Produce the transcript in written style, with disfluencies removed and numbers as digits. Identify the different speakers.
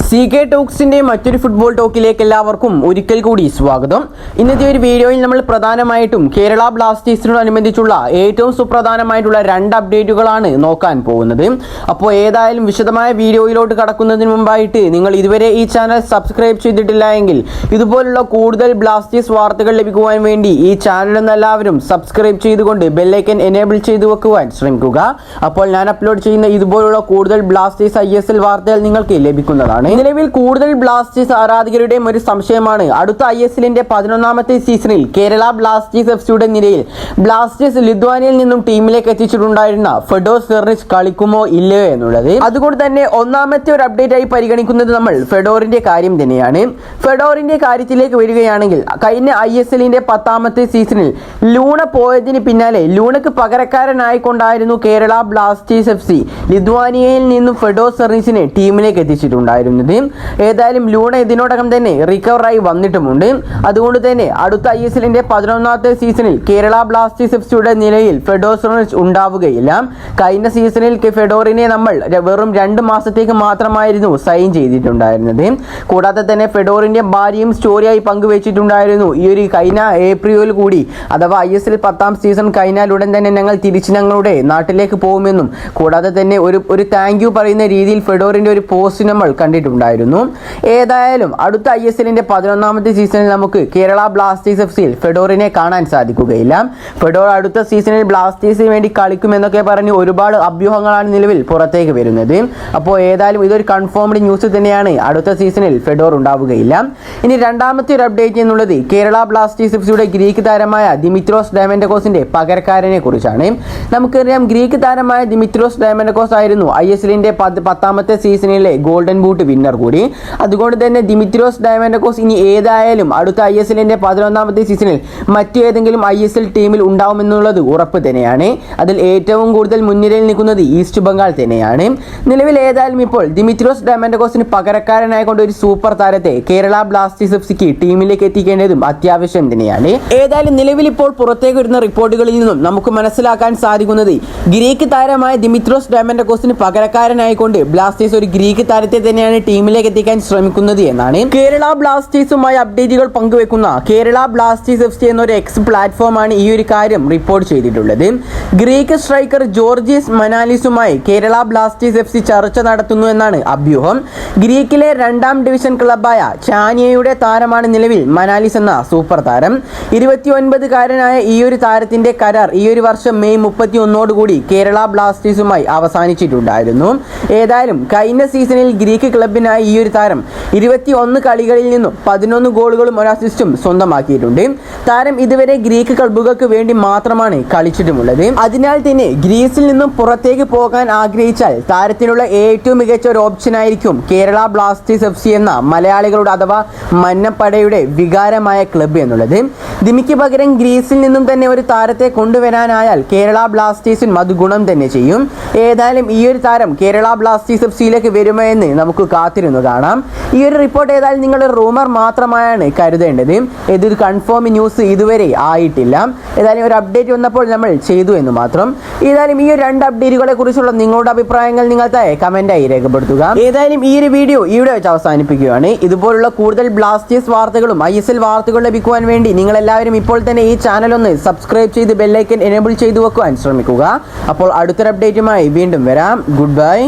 Speaker 1: CK ടോക്സിന്റെ മറ്റൊരു football ടോക്കിലേക്ക് എല്ലാവർക്കും ഒരിക്കൽ കൂടി സ്വാഗതം. ഇന്നത്തെ ഒരു വീഡിയോയിൽ നമ്മൾ പ്രധാനമായിട്ടും കേരള ബ്ലാസ്റ്റേഴ്സിനോടനുബന്ധിച്ചുള്ള ഏറ്റവും സുപ്രധാനമായിട്ടുള്ള രണ്ട് അപ്ഡേറ്റുകളാണ് നോക്കാൻ പോകുന്നത്. അപ്പോൾ ഏതായാലും വിശദമായ വീഡിയോയിലോട്ട് കടക്കുന്നതിന് മുമ്പായിട്ട് നിങ്ങൾ ഇതുവരെ ഈ ചാനൽ സബ്സ്ക്രൈബ് ചെയ്തിട്ടില്ല എങ്കിൽ ഇതുപോലുള്ള കൂടുതൽ ബ്ലാസ്റ്റേഴ്സ് വാർത്തകൾ ലഭിക്കുവാൻ വേണ്ടി ഈ ചാനൽ എല്ലാവരും സബ്സ്ക്രൈബ് ചെയ്തുകൊണ്ട് ബെല്ലൈക്കൻ എനേബിൾ ചെയ്തു വെക്കുവാൻ ശ്രമിക്കുക. അപ്പോൾ ഞാൻ അപ്ലോഡ് ചെയ്യുന്ന ഇതുപോലുള്ള കൂടുതൽ ബ്ലാസ്റ്റേഴ്സ് ISL വാർത്തകൾ നിങ്ങൾക്ക് ലഭിക്കുന്നതാണ്. നിലവിൽ കൂടുതൽ ബ്ലാസ്റ്റേഴ്സ് ആരാധകരുടെയും ഒരു സംശയമാണ് അടുത്ത ISLന്റെ 11ാമത്തെ സീസണിൽ കേരള ബ്ലാസ്റ്റേഴ്സ് FCയുടെ നിരയിൽ ബ്ലാസ്റ്റേഴ്സ് ലിത്വാനിയയിൽ നിന്നും ടീമിലേക്ക് എത്തിച്ചിട്ടുണ്ടായിരുന്ന ഫെഡോർ സെർണിച്ച് കളിക്കുമോ ഇല്ലയോ എന്നുള്ളത്. അതുകൊണ്ട് തന്നെ ഒന്നാമത്തെ ഒരു അപ്ഡേറ്റ് ആയി പരിഗണിക്കുന്നത് നമ്മൾ ഫെഡോറിന്റെ കാര്യം തന്നെയാണ്. ഫെഡോറിന്റെ കാര്യത്തിലേക്ക് വരികയാണെങ്കിൽ കഴിഞ്ഞ ISLന്റെ 10ാമത്തെ സീസണിൽ ലൂണ പോയതിന് പിന്നാലെ ലൂണക്ക് പകരക്കാരനായിക്കൊണ്ടായിരുന്നു കേരള ബ്ലാസ്റ്റേഴ്സ് FC ലിത്വാനിയയിൽ നിന്നും ഫെഡോർ സെർണിച്ചിനെ ടീമിലേക്ക് എത്തിച്ചിട്ടുണ്ടായിരുന്നത്. ഏതായാലും ലൂണ ഇതിനോടകം തന്നെ റിക്കവറായി വന്നിട്ടുമുണ്ട്. അതുകൊണ്ട് തന്നെ അടുത്ത ISLന്റെ 11ാമത്തെ സീസണിൽ കേരള ബ്ലാസ്റ്റേഴ്സ് FCയുടെ നിലയിൽ ഫെഡോർ സെർണിച്ച് ഉണ്ടാവുകയില്ല. കഴിഞ്ഞ സീസണിൽ ഫെഡോറിനെ നമ്മൾ വെറും 2 മാസത്തേക്ക് മാത്രമായിരുന്നു സൈൻ ചെയ്തിട്ടുണ്ടായിരുന്നത്. കൂടാതെ തന്നെ ഫെഡോറിന്റെ ഭാര്യയും സ്റ്റോറിയായി പങ്കുവച്ചിട്ടുണ്ടായിരുന്നു ഈ ഒരു കഴിഞ്ഞ ഏപ്രിലിൽ കൂടി അഥവാ ISL 10ാം സീസൺ കഴിഞ്ഞാൽ ഉടൻ തന്നെ ഞങ്ങൾ തിരിച്ച് ഞങ്ങളുടെ നാട്ടിലേക്ക് പോകുമെന്നും കൂടാതെ തന്നെ ഒരു താങ്ക് യു പറയുന്ന രീതിയിൽ ഫെഡോറിന്റെ ഒരു പോസ്റ്റ് നമ്മൾ കണ്ടിട്ടുണ്ടായിരുന്നു. ഏതായാലും അടുത്ത ISLന്റെ 11ാമത്തെ സീസണിൽ നമുക്ക് കേരള ബ്ലാസ്റ്റേഴ്സ് FCയിൽ ഫെഡോറിനെ കാണാൻ സാധിക്കുകയില്ല. ഫെഡോർ അടുത്ത സീസണിൽ ബ്ലാസ്റ്റേഴ്സിന് വേണ്ടി കളിക്കുമെന്നൊക്കെ പറഞ്ഞ് ഒരുപാട് അഭ്യൂഹങ്ങളാണ് നിലവിൽ പുറത്തേക്ക് വരുന്നത്. അപ്പോൾ ഏതായാലും ഇതൊരു കൺഫേംഡ് ന്യൂസ് തന്നെയാണ്. അടുത്ത സീസണിൽ ഫെഡോർ ഉണ്ടാവുകയില്ല. ഇനി രണ്ടാമത്തെ ഒരു അപ്ഡേറ്റ് എന്നുള്ളത് കേരള ബ്ലാസ്റ്റേഴ്സ് FCയുടെ ഗ്രീക്ക് താരമായ ദിമിത്രോസ് ഡയമൻഡക്കോസിന്റെ പകരക്കാരനെ കുറിച്ചാണ്. നമുക്കറിയാം ഗ്രീക്ക് താരമായ ദിമിത്രോസ് ഡയമൻഡക്കോസ് ആയിരുന്നു ISLന്റെ 10ാമത്തെ സീസണിലെ ഗോൾഡൻ ബൂട്ട് വിന്നർ കൂടി. അതുകൊണ്ട് തന്നെ ദിമിത്രോസ് ഡയമൻഡക്കോസ് ഇനി ഏതായാലും അടുത്ത ISLന്റെ 11ാമത്തെ സീസണിൽ മറ്റേതെങ്കിലും ISL ടീമിൽ ഉണ്ടാവുമെന്നുള്ളത് ഉറപ്പ് തന്നെയാണ്. അതിൽ ഏറ്റവും കൂടുതൽ മുൻനിരയിൽ നിൽക്കുന്നത് ഈസ്റ്റ് ബംഗാൾ തന്നെയാണ്. നിലവിൽ ഏതായാലും ഇപ്പോൾ ദിമിത്രോസ് ഡയമൻഡക്കോസിന് പകരക്കാരനായിക്കൊണ്ട് ഒരു സൂപ്പർ താരത്തെ കേരള ബ്ലാസ്റ്റേഴ്സ് FCക്ക് ടീമിലേക്ക് എത്തിക്കേണ്ടതും അത്യാവശ്യം തന്നെയാണ്. ഏതായാലും നിലവിൽ ഇപ്പോൾ പുറത്തേക്ക് വരുന്ന റിപ്പോർട്ടുകളിൽ നിന്നും നമുക്ക് മനസ്സിലാക്കാൻ സാധിക്കുന്നത് ഗ്രീക്ക് താരമായ ദിമിത്രോസ് ഡയമൻഡക്കോസിന് പകരക്കാരനായിക്കൊണ്ട് ബ്ലാസ്റ്റേഴ്സ് ഒരു ഗ്രീക്ക് താരത്തെ തന്നെയാണ് ടീമിലേക്ക് എത്തിക്കാൻ ശ്രമിക്കുന്നത് എന്നാണ്. കേരള ബ്ലാസ്റ്റേഴ്സുമായി അപ്ഡേറ്റുകൾ പങ്കുവെക്കുന്ന കേരള ബ്ലാസ്റ്റേഴ്സ് FC എന്നൊരു എക്സ് പ്ലാറ്റ്ഫോമാണ് ഈ ഒരു കാര്യം റിപ്പോർട്ട് ചെയ്തിട്ടുള്ളത്. ഗ്രീക്ക് സ്ട്രൈക്കർ ജോർജിയസ് മനാലിസുമായി കേരള ബ്ലാസ്റ്റേഴ്സ് FC ചർച്ച നടത്തുന്നു എന്നാണ് അഭ്യൂഹം. ഗ്രീക്കിലെ 2ാം ഡിവിഷൻ ക്ലബായ ചാനിയയുടെ താരമാണ് നിലവിൽ മനാലിസ് എന്ന സൂപ്പർ താരം. 29കാരനായ ഈ ഒരു താരത്തിന്റെ കരാർ ഈ ഒരു വർഷം മെയ് 31 കേരള ബ്ലാസ്റ്റേഴ്സുമായി അവസാനിച്ചിട്ടുണ്ടായിരുന്നു. ഏതായാലും കഴിഞ്ഞ സീസണിൽ ഗ്രീക്ക് ക്ലബിനായി ഈ ഒരു താരം 21 കളികളിൽ നിന്നും 11 ഗോളുകളും ഒരു അസിസ്റ്റും സ്വന്തമാക്കിയിട്ടുണ്ട്. താരം ഇതുവരെ ഗ്രീക്ക് ക്ലബുകൾക്ക് വേണ്ടി മാത്രമാണ് കളിച്ചിട്ടുമുള്ളത്. അതിനാൽ തന്നെ ഗ്രീസിൽ നിന്നും പുറത്തേക്ക് പോകാൻ ആഗ്രഹിച്ചാൽ താരത്തിനുള്ള ഏറ്റവും മികച്ച ഒരു ഓപ്ഷൻ ആയിരിക്കും കേരള ബ്ലാസ്റ്റേഴ്സ് FC എന്ന മലയാളികളുടെ അഥവാ മന്നപ്പടയുടെ വികാരമായ ക്ലബ്ബ് എന്നുള്ളത്. ദിമിക്ക് പകരം ഗ്രീസിൽ നിന്നും തന്നെ ഒരു താരത്തെ കൊണ്ടുവരാനായാൽ കേരള ബ്ലാസ്റ്റേഴ്സിനും അത് ഗുണം തന്നെ ചെയ്യും. ഏതായാലും ഈ ഒരു താരം കേരള ബ്ലാസ്റ്റേഴ്സ് FCയിലേക്ക് വരുമോ എന്ന് നമുക്ക് കാത്തിരുന്നു കാണാം. ഈ ഒരു റിപ്പോർട്ട് ഏതായാലും നിങ്ങളുടെ റൂമർ മാത്രമായാണ് കരുതേണ്ടത്. ഇതൊരു കൺഫേം ന്യൂസ് ഇതുവരെ ആയിട്ടില്ല. ഏതായാലും ഒരു അപ്ഡേറ്റ് വന്നപ്പോൾ നമ്മൾ ചെയ്തു എന്ന് മാത്രം. ഏതായാലും ഈ ഒരു 2 അപ്ഡേറ്റുകളെ കുറിച്ചുള്ള നിങ്ങളുടെ അഭിപ്രായങ്ങൾ നിങ്ങൾക്ക് കമന്റായി രേഖപ്പെടുത്തുക. ഏതായാലും ഈ ഒരു വീഡിയോ ഇവിടെ വെച്ച് അവസാനിപ്പിക്കുകയാണ്. ഇതുപോലുള്ള കൂടുതൽ ബ്ലാസ്റ്റേഴ്സ് വാർത്തകളും ISL വാർത്തകൾ ലഭിക്കുവാൻ വേണ്ടി നിങ്ങളെല്ലാവരും ഇപ്പോൾ തന്നെ ഈ ചാനൽ ഒന്ന് സബ്സ്ക്രൈബ് ചെയ്ത് ബെല്ലൈക്കൻ എനേബിൾ ചെയ്തു വെക്കുവാൻ ശ്രമിക്കുക. അപ്പോൾ അടുത്തൊരു അപ്ഡേറ്റുമായി വീണ്ടും വരാം. Good bye.